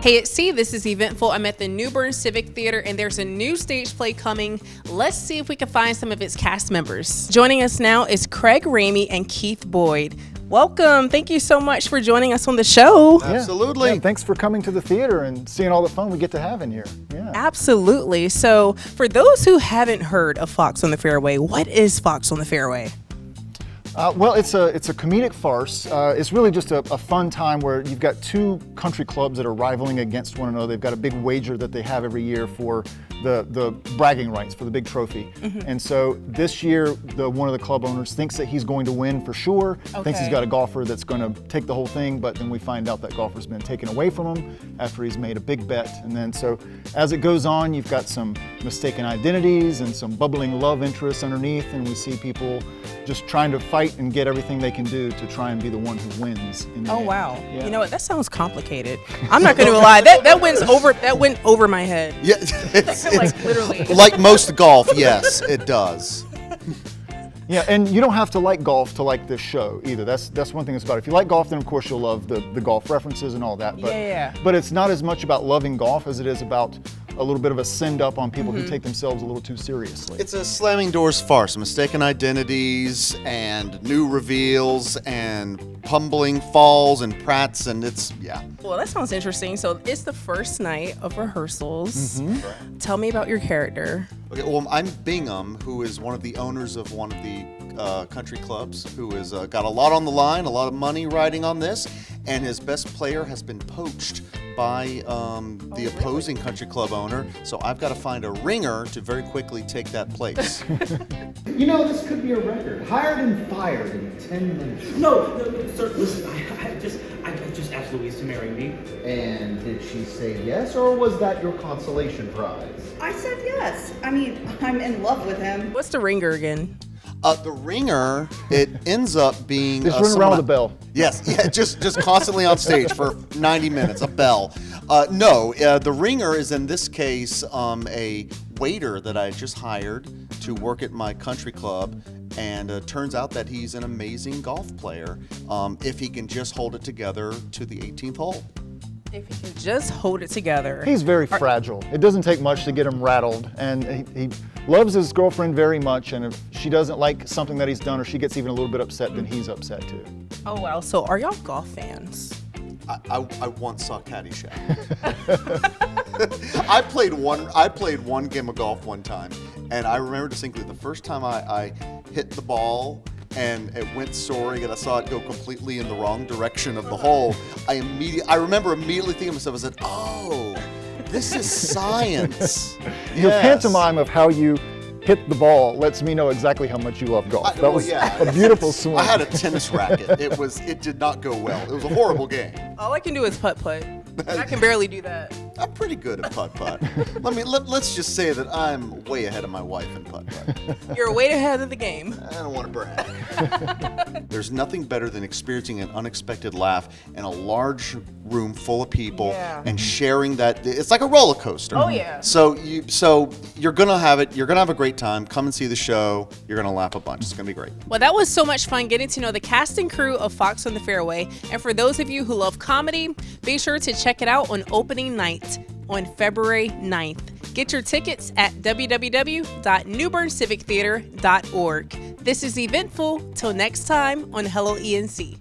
Hey, it's C. This is Eventful. I'm at the new Bern Civic Theatre, and there's a new stage play coming. Let's see if we can find some of its cast members. Joining us now is Craig Ramey and Keith Boyd. Welcome. Thank you so much for joining us on the show. Absolutely. Yeah, thanks for coming to the theater and seeing all the fun we get to have in here. Yeah. Absolutely. So, for those who haven't heard of Fox on the Fairway, what is Fox on the Fairway? Well, it's a comedic farce. It's really just a fun time where you've got two country clubs that are rivaling against one another. They've got a big wager that they have every year for the bragging rights for the big trophy. And so this year, one of the club owners thinks that he's going to win for sure. Thinks he's got a golfer that's going to take the whole thing, but then we find out that golfer's been taken away from him after he's made a big bet. And then so as it goes on, you've got some mistaken identities and some bubbling love interests underneath, and we see people just trying to fight and get everything they can do to try and be the one who wins. In the end. Wow. Yeah. You know what? That sounds complicated. I'm not going to lie. That went over my head. Yeah, Like literally. like most golf, yes, it does. Yeah, and you don't have to like golf to like this show either. That's one thing that's about it. If you like golf, then of course you'll love the golf references and all that. But, but it's not as much about loving golf as it is about a little bit of a send up on people who take themselves a little too seriously. It's a slamming doors farce, mistaken identities and new reveals and humbling falls and prats, and Well, that sounds interesting. So it's the first night of rehearsals. Tell me about your character. Okay, well, I'm Bingham, who is one of the owners of one of the country clubs, who has got a lot on the line, a lot of money riding on this, and his best player has been poached by the opposing country club owner, so I've got to find a ringer to very quickly take that place. You know, this could be a record. Hired and fired in 10 minutes. No, sir, listen, I just asked Louise to marry me. And did she say yes, or was that your consolation prize? I said yes. I mean, I'm in love with him. What's the ringer again? The ringer, it ends up being... Just run around with a bell. Yes, yeah, just constantly on stage for 90 minutes, a bell. The ringer is in this case a waiter that I just hired to work at my country club, and turns out that he's an amazing golf player if he can just hold it together to the 18th hole. If he can just hold it together. He's very fragile. It doesn't take much to get him rattled, and he loves his girlfriend very much, and if she doesn't like something that he's done or she gets even a little bit upset, then he's upset too. Oh, wow. So are y'all golf fans? I once saw Caddyshack. I played one game of golf one time, and I remember distinctly the first time I hit the ball and it went soaring and I saw it go completely in the wrong direction of the hole. I remember immediately thinking to myself, I said, oh, this is science. Your pantomime of how you hit the ball lets me know exactly how much you love golf. That was a beautiful swing. I had a tennis racket. It did not go well. It was a horrible game. All I can do is putt-putt. I can barely do that. I'm pretty good at putt-putt. Let's just say that I'm way ahead of my wife in putt-putt. You're way ahead of the game. I don't want to brag. There's nothing better than experiencing an unexpected laugh in a large room full of people and sharing that. It's like a roller coaster. Oh yeah. So you're gonna have it. You're gonna have a great time. Come and see the show. You're gonna laugh a bunch. It's gonna be great. Well, that was so much fun getting to know the cast and crew of Fox on the Fairway. And for those of you who love comedy, be sure to check it out on opening night on February 9th. Get your tickets at www.newberncivictheater.org. This is Eventful. Till next time on Hello ENC.